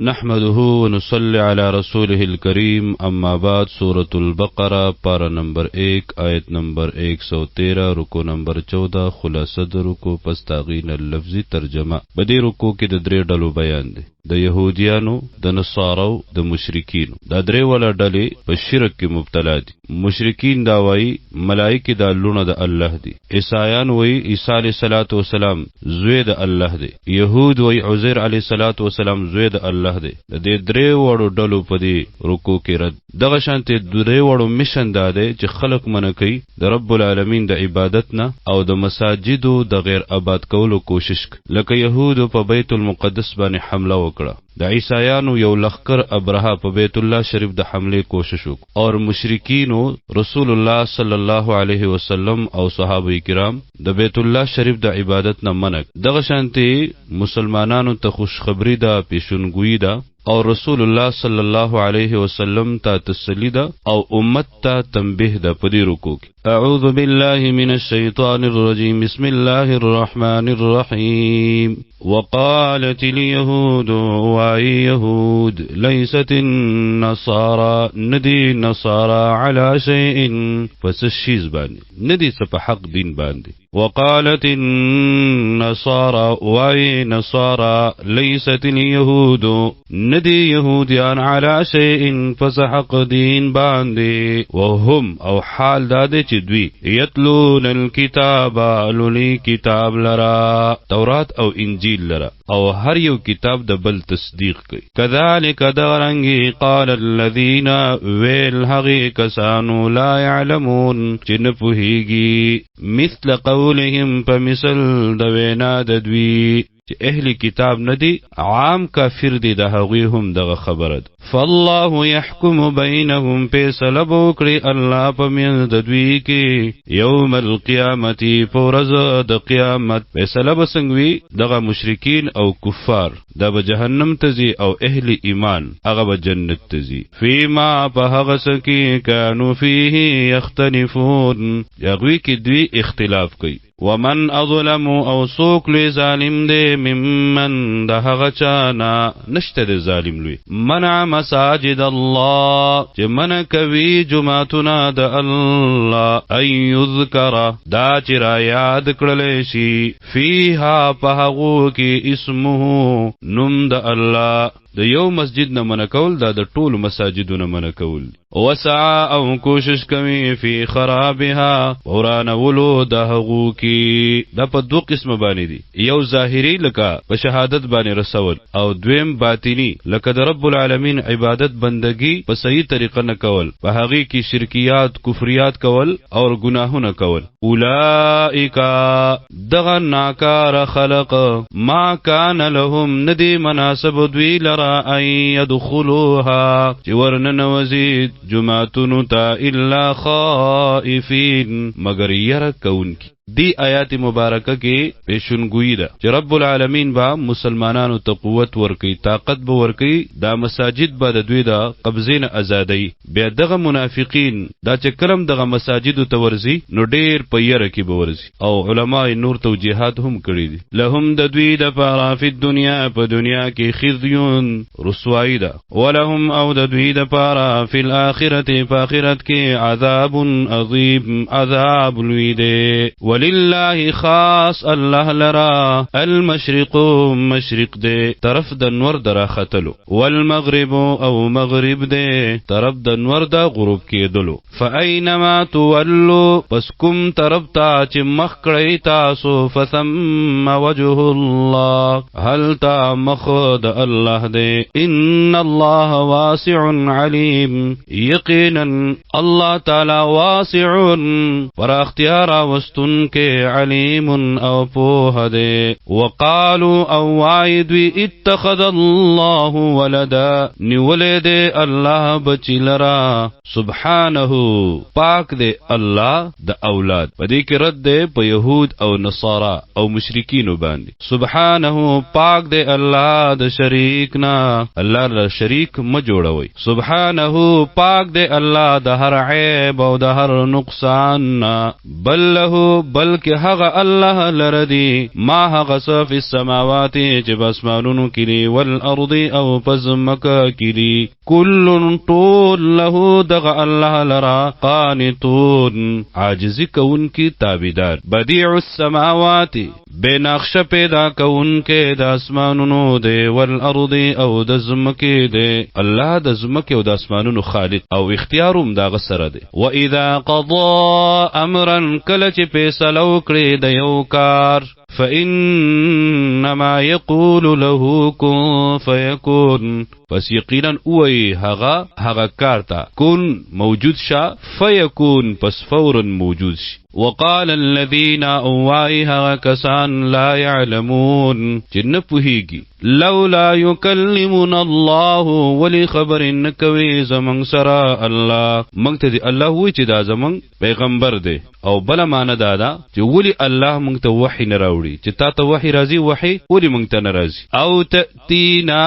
نحمده ونصلي على رسوله الكريم اما بعد سورة البقرہ پارہ نمبر 1 آیت نمبر 113 رکو نمبر 14 خلاصہ د رکو پس تاغین اللفظی ترجمه بدی رکو کې د درې ډلو بیان دی د يهوديانو د نصارو د مشرکین دا درې ولا ډلې په شرک کې مبتلا دي مشرکین دا وایي ملائکه د لونه د الله دي عیسایان وایي عیسی علیه الصلاۃ والسلام زوی د الله دی يهود وایي عزیر علیه الصلاۃ والسلام زوی د الله دی د دې درې وړو ډلو په دې رکو کې رد دغه شانته درې وړو مشن دا دی چې خلق منکې د رب العالمین د عبادت نه او د مساجدو د غیر آباد کولو کوشش لکه يهود په بیت المقدس باندې حمله د عیسایانو یو لخر ابرهه په بیت الله شریف د حمله کوشش وکړ او مشرکینو رسول الله صلی الله علیه وسلم او صحابه کرام د بیت الله شریف د عبادت نه منع دغه شانتي مسلمانانو ته خوشخبری ده پیشنګوئی ده او رسول الله صلی الله علیه وسلم ته تسلی ده او امت ته تنبیه ده په دې رکو کې اعوذ بالله من الشیطان الرجیم بسم الله الرحمن الرحیم وقالت اليهود ويهود ليست النصارى ندي نصارى على شيء فسشيز باندې ندي په حق دین باندې وقالت النصارى وي نصارى ليست اليهود ندي يهوديان على شيء فسحق دين باندې وهم او حال داده چې دوی يتلون الكتاب لولي کتاب لرا تورات او انجیل لرا او هر یو کتاب د بل تصدیق کوي کذالک دارنگی قال الذين ويل هغه کسانو لا يعلمون چې نه پوهیږي مثل قولهم فمثل د وینا د دوی چې اهل کتاب ندي عام کافر دي د هغوی هم دغه خبره ده فالله يحكم بينهم فیصله وکړي الله په منځ د دوی کې یوم القیامت پورز د قیامت فیصله بسنګوي دغه مشرکین او کفار دا به جهنم تزي او اهل ایمان هغه به جنت تزي فيما په هغه سکی كانوا فيه يختلفون هغوی کې دوی اختلاف کوي ومن اظلم او سوک لوی ظالم دے ممن دا هغه چانا نشته د ظالم لوی منع مساجد الله چې منع کوي جماعتنا د الله ان یذکر دا چې را یاد کړل شي فیها په هغو کې اسمه نوم د الله د یو مسجد نه منع کول دا د ټولو مساجدو نه منع کول وسعى او کوشش کوي فی خرابها ورانولو د هغو کې دا په دو قسم باندې دي یو ظاهری لکه په شهادت باندې رسول او دویم باطنی لکه د رب العالمین عبادت بندگی په صحیح طریقه نه کول په هغه کې شرکیات کفریات کول او گناهونه کول اولئک دغه ناکار خلق ما کان لهم ندی مناسب دوی لرا ان يدخلوها چې ورننوزي جماعتونو ته الا خائفین مگر یره کونکی دی آیات مبارکه کې پیشنګوئی ده چې رب العالمین با مسلمانانو ته قوت ورکي طاقت به ورکي دا مساجد به د دوی د قبضین ازادي بیا دغه منافقین دا چې کرم دغه مساجد ته ورزي نو ډیر په یره کې به ورزي او علما نور توجیهات هم کړی دي لهم د دوی د پاره په دنیا کې خزیون رسوایی ده ولهم او د دوی د پاره په الاخرته په اخرت کې عذاب عظیم عذاب لوی ده ولله خاص الله لرا المشرق مشرق دے طرف د نور درا ختلو والمغرب او مغرب دے طرف د نور دا غروب کېدلو فاینما تولوا پس کوم طرف تا چې مخ کړی تاسو فثم وجه الله هل تا مخ د الله دے ان الله واسع علیم یقینا الله تعالی واسع ور اختیار واستن کے علیم او پوہ دے وقالوا او وعیدوی اتخذ اللہ ولدا نیولے دے اللہ بچی لرا سبحانه پاک دے اللہ دا اولاد پدی کی رد دے پا یہود او نصارا او مشرکینو باندی سبحانه پاک دے اللہ دا شریکنا اللہ دا شریک مجوڑوی سبحانه پاک دے اللہ دا ہر عیب او دا ہر نقصان بل له بلکې هغه الله لردي ما هغه څه فی السماوات چې بسمانونو کې دي والارض او پزمکه کې دي کل طول له دغه الله لرا قانتون عاجزی کون کی تابیدار بدیع السماوات بے نقش پیدا کون کے د اسمانونو دے والارض او د زمکه دے الله د زمکه او د اسمانونو خالق او اختیاروم دا غسره دے و اذا قضا امرا کله چې فیصله وکړي د یو کار فإنما يقول له كن فيكون پس یقینا اوئی هغه کارتا کن موجود شا فیکون پس فورا موجود شي وقال الذين اوائها کسان لا يعلمون جن پوهیږي لولا يكلمنا الله ولي خبر نکوي زمون سرا الله مونږ ته دی الله وی چې دا زمون پیغمبر دی او بل معنا دادا چې ولی الله مونږ ته وحی نه راوړي چې تا ته وحی راځي وحی ولی مونږ ته نه راځي او تأتینا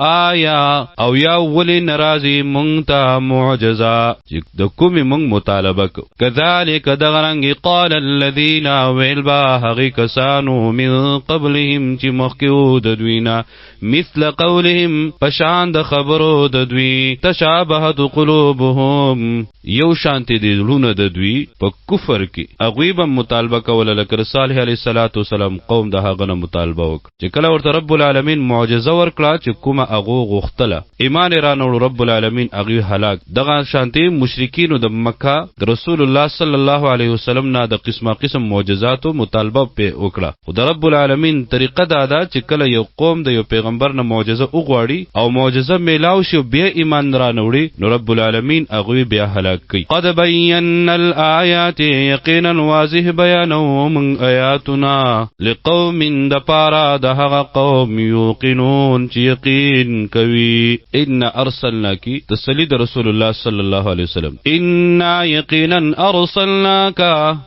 آیا او یا ولی ناراضی مونږ ته معجزه چې د کومې مونږ مطالبه کو کذالک دغرنګ قال الذين ويلبا هغه کسانو من قبلهم چې مخکیو د دوینا مثل قولهم پشان د خبرو د دوی تشابهت قلوبهم یو شانتی دی لونه د دوی په کفر کې اغویبا مطالبه کوله لکه صالح علیه السلام قوم د هغه نه مطالبه وک چې کله ورته رب العالمین معجزه ورکړه چې کومه هغه غوښتله ایمان رانوړ رب العالمین هغه هلاک دغه شانتی مشرکین د مکه د رسول الله صلی الله علیه وسلم نه د قسم معجزاتو مطالبه په وکړه او د رب العالمین طریقه دا ده چې کله یو قوم د یو پیغمبر نه معجزه وغواړي او معجزه میلاو شي بیا ایمان رانوړي نو رب العالمین هغه بیا هلاک کوي قد بیننا الآیات یقینا واضح بیانو من آیاتنا لقوم دپارا دهغه قوم یوقنون چې یقین کوي ان ارسلناکی تسلید رسول الله صلی الله علیه وسلم ان یقینا ارسلناک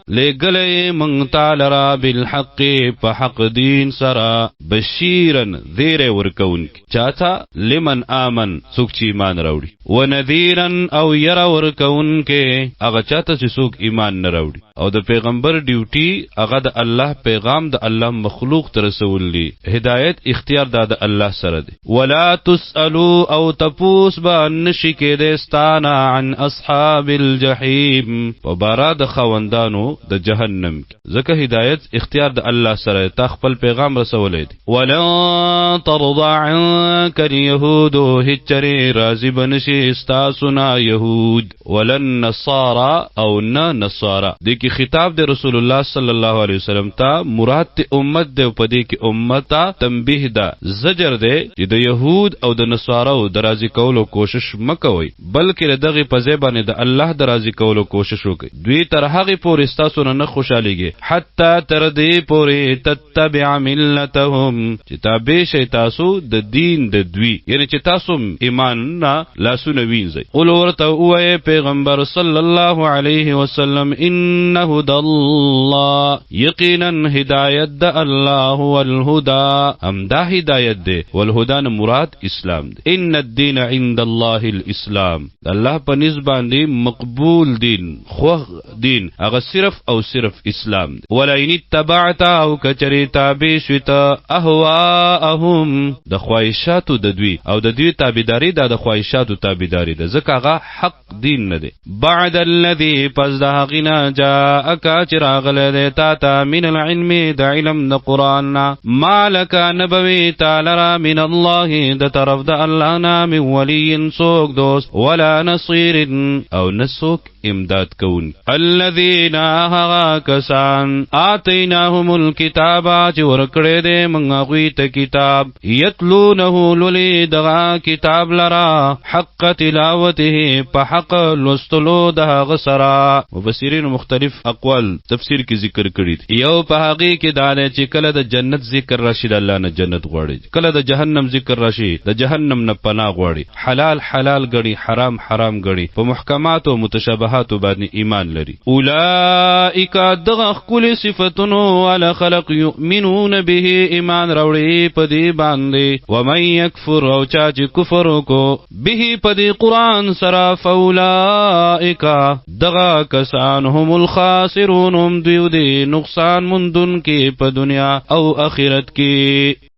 لګلې من تعالی را بالحق په حق دین سرا بشیرا ذیر ورکون چاته لمن امن څوک چې ایمان راوړي ونذیرا او ير ورکون کې هغه چاته چې څوک ایمان نه راوړي او د پیغمبر ډیوټي هغه د الله پیغام د الله مخلوق ته رسول دی هدایت اختیار د الله سره دی ولا تسالوا او تپوس با نشی کې دستانا عن اصحاب الجحیم وباراد خوندانو د جهنم ځکه هدایت اختیار د الله سره تا خپل پیغام رسولې دی ولا ترضى عنك اليهود هچری راضی بنشي استاسنا يهود ولن نصارى او نصارى د کی خطاب د رسول الله صلی الله علیه وسلم ته مراد ته امت د پدې کې امت تنبیه ده زجر ده چې د يهود او د نصارو د راضی کولو کوشش مکوئ بلکې دغه په ځبانه د الله د راضی کولو کوشش وکړي دوی تر هغه پورې استاسو نه خوشاليږي حتی تر دې پورې تتبع ملتهم چې تابع شي تاسو د دین د دوی یعنی چې تاسو ایمان نه لاسونه وینځي قول ورته وای پیغمبر صلی الله علیه وسلم ان هدى الله یقینا هدایت د الله والهدى هم دا هدایت ده والهدى مراد اسلام ده ان الدين عند الله الاسلام الله په نسبت باندې مقبول دین خو دین هغه صرف او صرف اسلام ده ولئن اتبعت او کچری تابع شوت اهواهم د خواهشاتو د دوی او د دوی تابعداري د خواهشاتو تابعداري ده ځکه هغه حق دین نه ده بعد الذي پس د حقنا جاءك چراغله ده تا من العلم د علم د قران مالک نبوي تعالی من الله د طرف د الله نه من ولي سوق دوست ولا نصير او نسوک امداد کون الذين هغا کسان آتیناهم الكتاب چې ورکړې دې موږ غوي ته کتاب یتلونه للی دغه کتاب لرا حق تلاوته په حق لستلو دغه سرا مفسرین مختلف اقوال تفسیر کې ذکر کړي یو په هغه کې دا چې کله د جنت ذکر راشي د الله نه جنت غواړي کله د جهنم ذکر راشي د جهنم نه پناه غواړي حلال حلال غړي حرام حرام غړي په محکمات او متشابهات باندې ایمان لري اولئک دغه خپل صفاتونو علی خلق یؤمنون به ایمان راوړي په دې باندې و من یکفر او چا چې کفر وکړو به په دې قران سره فاولئک دغه کسان هم الخاسرون هم دوی دی نقصان مندون کې په دنیا او آخرت کې.